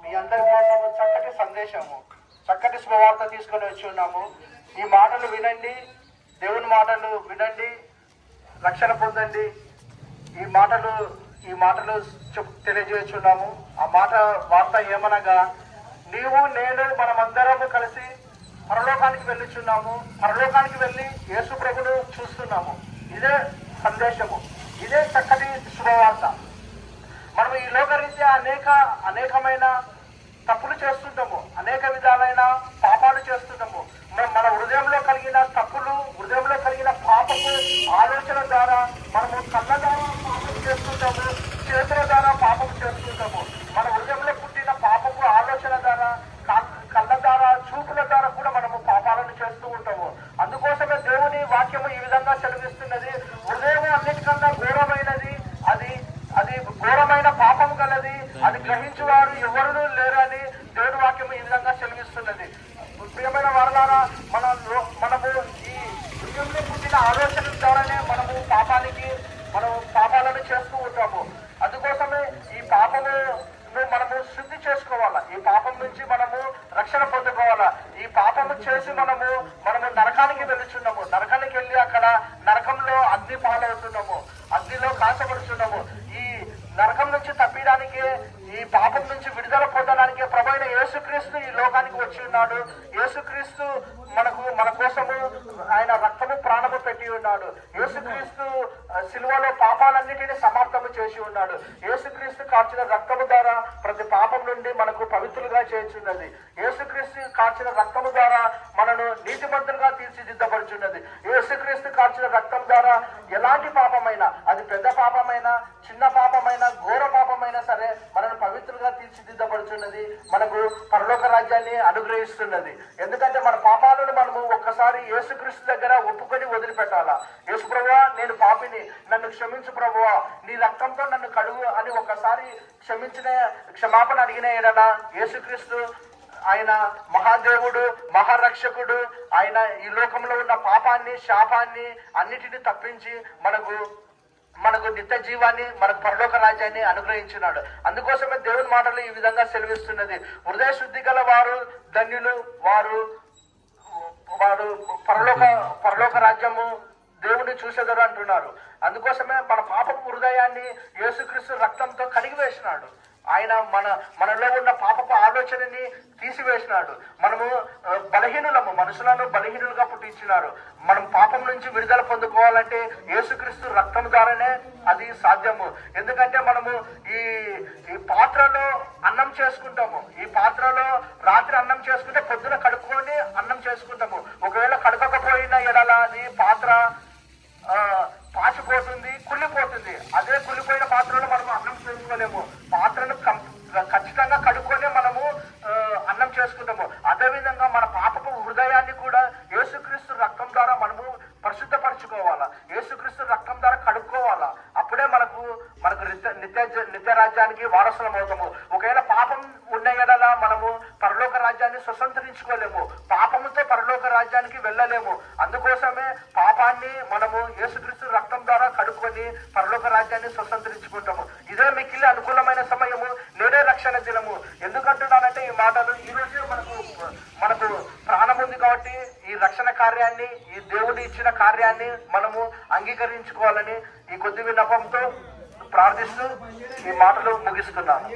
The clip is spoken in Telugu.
మీ అందరి కోసము చక్కటి సందేశము, చక్కటి శుభవార్త తీసుకొని వచ్చి ఉన్నాము. ఈ మాటలు వినండి, దేవుని మాటలు వినండి, రక్షణ పొందండి. ఈ మాటలు తెలియజేస్తున్నాము. ఆ మాట వార్త ఏమనగా, నీవు నేను మనమందరము కలిసి పరలోకానికి వెళ్ళుచున్నాము. పరలోకానికి వెళ్ళి యేసు ప్రభును చూస్తున్నాము. ఇదే సందేశము, ఇదే చక్కటి శుభవార్త. మనం ఈ లోకరీత్యా అనేకమైన తప్పులు చేస్తుంటాము, అనేక విధాలైన పాపాలు చేస్తుంటాము. మన హృదయంలో కలిగిన తప్పులు, హృదయంలో కలిగిన పాపపు ఆలోచన ద్వారా మనము కళ్ళ ద్వారా పాపం చేస్తుంటాము, చేతుల ద్వారా పాపం చేస్తుంటాము. మన హృదయంలో పుట్టిన పాపపు ఆలోచన ద్వారా, కళ్ళ ద్వారా, చూపుల ద్వారా కూడా మనము పాపాలను చేస్తూ ఉంటాము. అందుకోసమే దేవుని వాక్యము ఈ విధంగా సెలవిస్తున్నది, హృదయం అన్నిటికన్నా ఘోరమైనది, అది ఘోరమైన పాపం గలది, అది గ్రహించువారు ఎవరు లేరని దేవుని వాక్యము ఈ విధంగా సెలవిస్తున్నది. ప్రియమైన వారలారా, మనము ఈ హృదయంలో పుట్టిన ఆలోచనల ద్వారానే మనము పాపాలను చేస్తూ ఉంటాము. అందుకోసమే ఈ పాపము మనము శుద్ధి చేసుకోవాలా, ఈ పాపం నుంచి మనము రక్షణ పొందుకోవాలా. ఈ పాపము చేసి మనము నరకానికి వెళ్తున్నాము. నరకానికి వెళ్ళి అక్కడ నరకంలో అగ్ని పాలవుతున్నాము, అగ్నిలో కాచబడుతున్నాము. ఈ నరకం నుంచి తప్పించడానికి, ఈ పాపం నుంచి విడుదల పొందడానికి ప్రభువైన యేసుక్రీస్తు ఈ లోకానికి వచ్చి ఉన్నాడు. యేసుక్రీస్తు మన కోసము ఆయన రక్తము ప్రాణము పెట్టి ఉన్నాడు. యేసుక్రీస్తు సిలువలో పాపాలన్నిటినీ సమాప్తము చేసి ఉన్నాడు. యేసుక్రీస్తు కార్చిన రక్తము ద్వారా ప్రతి పాపం నుండి మనకు పవిత్రులుగా చేర్చున్నది. యేసుక్రీస్తు కార్చిన రక్తము ద్వారా మనను నీతిమంతులుగా తీర్చిదిద్దబడుచున్నది. యేసుక్రీస్తు కార్చిన రక్తం ద్వారా ఎలాంటి పాపమైనా, అది పెద్ద పాపమైనా, చిన్న పాపమైనా, ఘోర పాపమైనా సరే మనను పవిత్రులుగా తీర్చిదిద్దబడుచున్నది. మనకు పరలోక రాజ్యాన్ని అనుగ్రహిస్తున్నది. ఎందుకంటే మన పాపాలను మనము ఒక్కసారి యేసుక్రీస్తు దగ్గర ఒప్పుకొని వదిలిపెట్టాలా. యేసు ప్రభువా, నేను పాపిని, నన్ను క్షమించు ప్రభువా, నీ రక్తంతో నన్ను కడుగు అని ఒక్కసారి క్షమాపణ అడిగిన ఎడల యేసుక్రీస్తు ఆయన మహాదేవుడు, మహారక్షకుడు. ఆయన ఈ లోకంలో ఉన్న పాపాన్ని, శాపాన్ని అన్నిటిని తప్పించి మనకు నిత్య జీవాన్ని, మనకు పరలోక రాజ్యాన్ని అనుగ్రహించున్నాడు. అందుకోసమే దేవుని మాటలు ఈ విధంగా సెలవిస్తున్నది, హృదయ శుద్ధి గల వారు ధన్యులు, వారు పరలోక రాజ్యము దేవుని చూసేదరు అంటున్నారు. అందుకోసమే మన పాపపు హృదయాన్ని యేసుక్రీస్తు రక్తంతో కడిగి వేసినాడు. ఆయన మనలో ఉన్న పాపపు ఆలోచనని తీసివేసినాడు. మనము బలహీనులము, మనుషులను బలహీనులుగా పుట్టించినారు. మనం పాపం నుంచి విడుదల పొందుకోవాలంటే యేసుక్రీస్తు రక్తం ద్వారానే అది సాధ్యము. ఎందుకంటే మనము ఈ పాత్రలో అన్నం చేసుకుంటాము. ఈ పాత్రలో రాత్రి అన్నం చేసుకుంటే పొద్దున కడుక్కొని అన్నం చేసుకుంటాము. ఒకవేళ కడుక్కోకపోయిన ఎడల అది పాత్ర పాచిపోతుంది, కుళ్ళిపోతుంది. అదే కుళ్ళిపోయిన పాత్రలో మనము అన్నం చేసుకోలేము. పాత్రను ఖచ్చితంగా కడుక్కొని మనము అన్నం చేసుకుంటాము. అదేవిధంగా మన పాపపు హృదయాన్ని కూడా యేసుక్రీస్తు రక్తం ద్వారా మనము పరిశుద్ధపరచుకోవాలా, యేసుక్రీస్తు రక్తం ద్వారా కడుక్కోవాలా. అప్పుడే మనకు నిత్య రాజ్యానికి వారసులం అవుతాము. ఒకవేళ పాపం ఉన్న ఎడల మనము పరలోక రాజ్యాన్ని స్వతంత్రించుకోలేము, పాపముతో పరలోక రాజ్యానికి వెళ్ళలేము. అందుకోసమే పాపాన్ని మనము యేసుక్రీస్తు రక్తం ద్వారా కడుక్కొని పరలోక రాజ్యాన్ని స్వతంత్రించుకుంటాము. ఇదే మిక్కిలి అనుకూలమైన సమయము, నేడే రక్షణ దినము. ఎందుకంటున్నానంటే ఈ మాటలు ఈ రోజు మనకు ప్రాణం ఉంది కాబట్టి ఈ రక్షణ కార్యాన్ని, ఈ దేవుడు ఇచ్చిన కార్యాన్ని మనము అంగీకరించుకోవాలని ఈ కొద్ది విన్నపంతో ప్రార్థిస్తూ ఈ మాటలు ముగిస్తున్నాను.